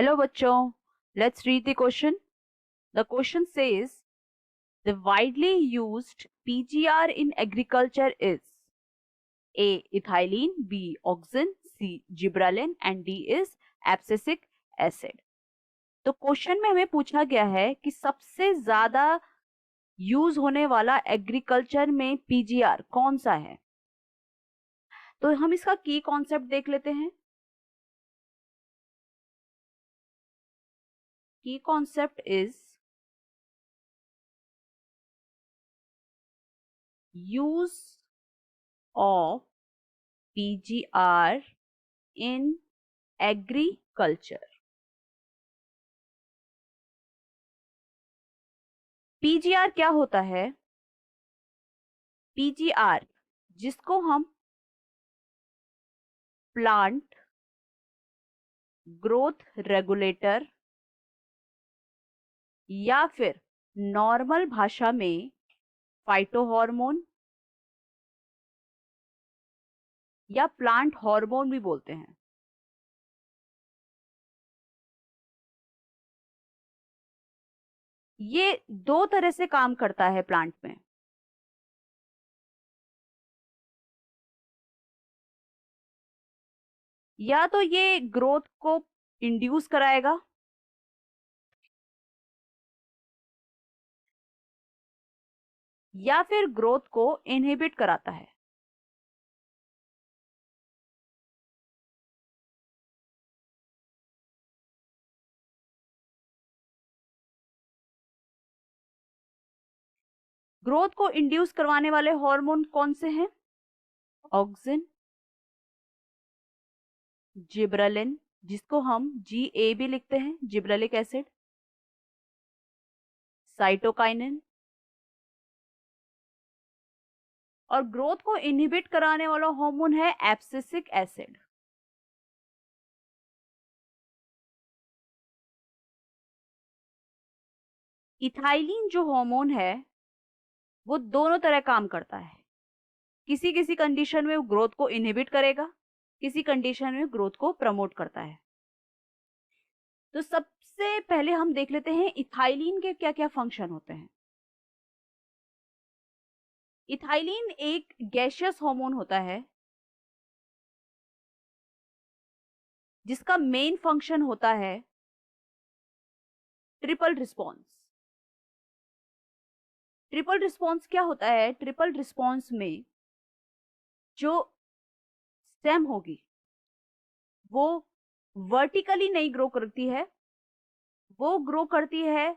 Hello bachcho, let's read the question. The question says the widely used PGR in agriculture is A. Ethylene, B. Oxen, C. Gibberellin and D is abscisic acid. तो question में हमें पूछा गया है कि सबसे ज्यादा use होने वाला एग्रीकल्चर में पीजीआर कौन सा है। तो हम इसका की कॉन्सेप्ट देख लेते हैं। की concept is use of PGR in agriculture। PGR क्या होता है? PGR जिसको हम प्लांट ग्रोथ रेगुलेटर या फिर नॉर्मल भाषा में फाइटोहॉर्मोन या प्लांट हार्मोन भी बोलते हैं। ये दो तरह से काम करता है प्लांट में। या तो ये ग्रोथ को इंड्यूस कराएगा या फिर ग्रोथ को इनहिबिट कराता है। ग्रोथ को इंड्यूस करवाने वाले हार्मोन कौन से हैं? ऑक्सिन, जिब्रेलिन जिसको हम GA भी लिखते हैं, जिब्रेलिक एसिड, साइटोकाइनिन और ग्रोथ को इनहिबिट कराने वाला हार्मोन है एब्सिसिक एसिड। इथाइलिन जो हार्मोन है वो दोनों तरह काम करता है। किसी किसी कंडीशन में वो ग्रोथ को इनहिबिट करेगा, किसी कंडीशन में ग्रोथ को प्रमोट करता है। तो सबसे पहले हम देख लेते हैं इथाइलिन के क्या क्या फंक्शन होते हैं। इथाइलिन एक गैसियस हार्मोन होता है जिसका मेन फंक्शन होता है ट्रिपल रिस्पॉन्स। ट्रिपल रिस्पॉन्स क्या होता है? ट्रिपल रिस्पॉन्स में जो स्टेम होगी वो वर्टिकली नहीं ग्रो करती है, वो ग्रो करती है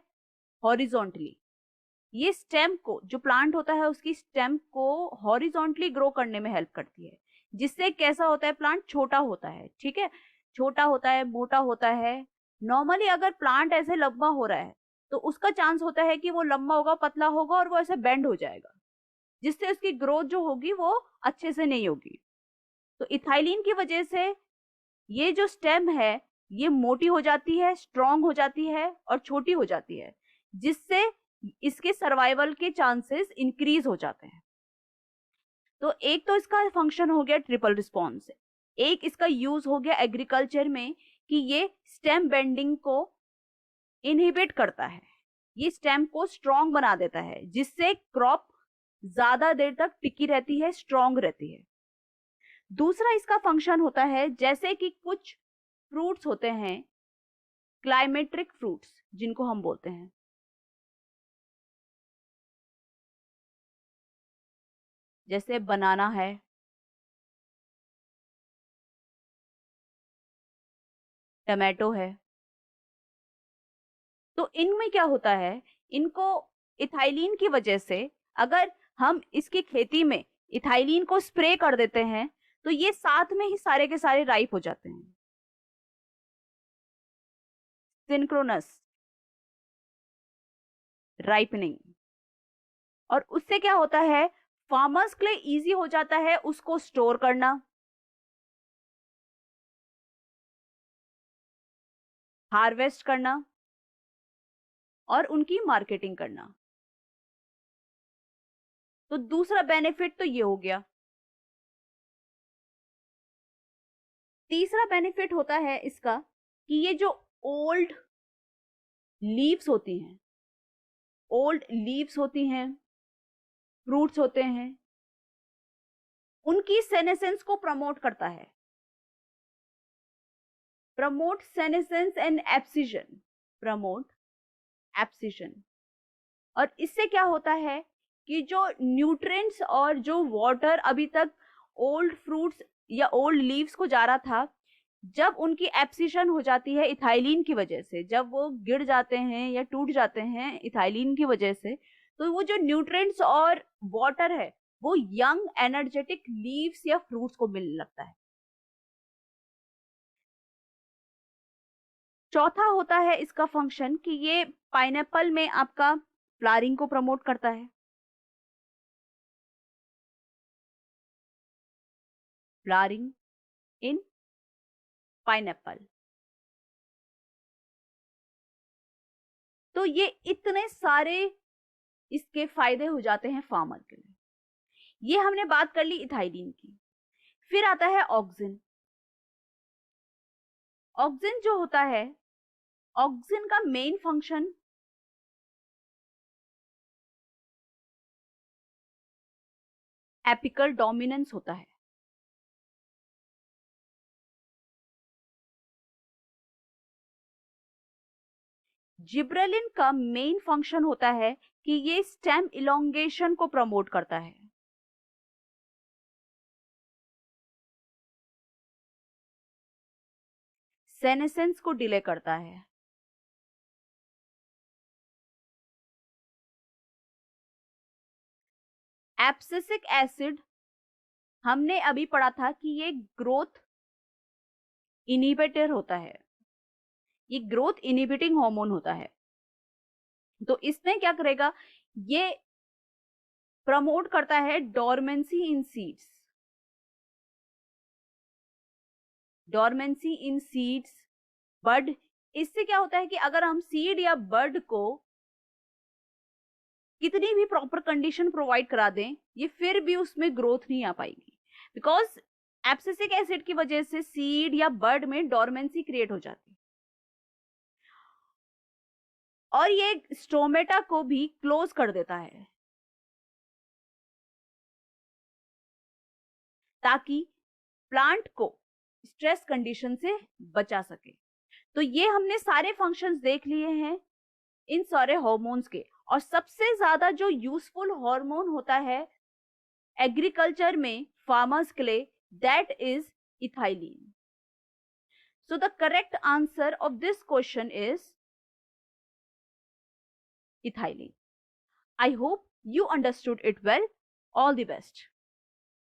हॉरिजॉन्टली। ये स्टेम को, जो प्लांट होता है उसकी स्टेम को हॉरिजॉन्टली ग्रो करने में हेल्प करती है, जिससे कैसा होता है प्लांट? छोटा होता है। ठीक है, छोटा होता है, मोटा होता है। नॉर्मली अगर प्लांट ऐसे लंबा हो रहा है तो उसका चांस होता है कि वो लंबा होगा, पतला होगा और वो ऐसे बेंड हो जाएगा, जिससे उसकी ग्रोथ जो होगी वो अच्छे से नहीं होगी। तो इथाइलिन की वजह से ये जो स्टेम है ये मोटी हो जाती है, स्ट्रांग हो जाती है और छोटी हो जाती है, जिससे इसके सर्वाइवल के चांसेस इंक्रीज हो जाते हैं। तो एक तो इसका फंक्शन हो गया ट्रिपल रिस्पॉन्स, एक इसका यूज हो गया एग्रीकल्चर में कि ये स्टेम बेंडिंग को इनहिबिट करता है, ये स्टेम को स्ट्रांग बना देता है, जिससे क्रॉप ज्यादा देर तक टिकी रहती है, स्ट्रांग रहती है। दूसरा इसका फंक्शन होता है, जैसे कि कुछ फ्रूट्स होते हैं, क्लाइमेट्रिक फ्रूट्स जिनको हम बोलते हैं, जैसे बनाना है, टमाटो है। तो इनमें क्या होता है, इनको इथाइलिन की वजह से अगर हम इसकी खेती में इथाइलिन को स्प्रे कर देते हैं तो ये साथ में ही सारे के सारे राइप हो जाते हैं। Synchronous ripening. और उससे क्या होता है, फार्मर्स के लिए इजी हो जाता है उसको स्टोर करना, हार्वेस्ट करना और उनकी मार्केटिंग करना। तो दूसरा बेनिफिट तो ये हो गया। तीसरा बेनिफिट होता है इसका कि ये जो ओल्ड लीव्स होती हैं, ओल्ड लीव्स होती हैं, फ्रूट्स होते हैं, उनकी सेनेसेंस को प्रमोट करता है। Promote senescence and abscission, promote abscission. और इससे क्या होता है कि जो न्यूट्रिएंट्स और जो वाटर अभी तक ओल्ड फ्रूट्स या ओल्ड लीव्स को जा रहा था, जब उनकी एब्सिशन हो जाती है इथाइलिन की वजह से, जब वो गिर जाते हैं या टूट जाते हैं इथाइलिन की वजह से, तो वो जो न्यूट्रिएंट्स और वाटर है वो यंग एनर्जेटिक लीव्स या फ्रूट्स को मिलने लगता है। चौथा होता है इसका फंक्शन कि ये पाइनएप्पल में आपका फ्लावरिंग को प्रमोट करता है। फ्लावरिंग इन पाइनएप्पल। तो ये इतने सारे इसके फायदे हो जाते हैं फार्मर के लिए। ये हमने बात कर ली इथाइलिन की। फिर आता है ऑक्सिन। ऑक्सिन जो होता है, ऑक्सिन का मेन फंक्शन एपिकल डोमिनेंस होता है। जिब्रेलिन का मेन फंक्शन होता है कि ये स्टेम इलोंगेशन को प्रमोट करता है। सेनेसेंस को डिले करता है। एब्सिसिक एसिड हमने अभी पढ़ा था कि ये ग्रोथ इनिबिटर होता है, ये ग्रोथ इनिबिटिंग हार्मोन होता है। तो इसमें क्या करेगा, ये प्रमोट करता है डोरमेंसी इन सीड्स, डोरमेंसी इन सीड्स, बड। इससे क्या होता है कि अगर हम सीड या बड को कितनी भी प्रॉपर कंडीशन प्रोवाइड करा दें, ये फिर भी उसमें ग्रोथ नहीं आ पाएगी, बिकॉज एब्सिसिक एसिड की वजह से सीड या बड में डोरमेंसी क्रिएट हो जाती है। और ये स्टोमेटा को भी क्लोज कर देता है ताकि प्लांट को स्ट्रेस कंडीशन से बचा सके। तो ये हमने सारे फंक्शंस देख लिए हैं इन सारे हार्मोन्स के। और सबसे ज्यादा जो यूजफुल हार्मोन होता है एग्रीकल्चर में फार्मर्स के लिए, that is ethylene. So the correct answer of this question is ethylene. I hope you understood it well. All the best.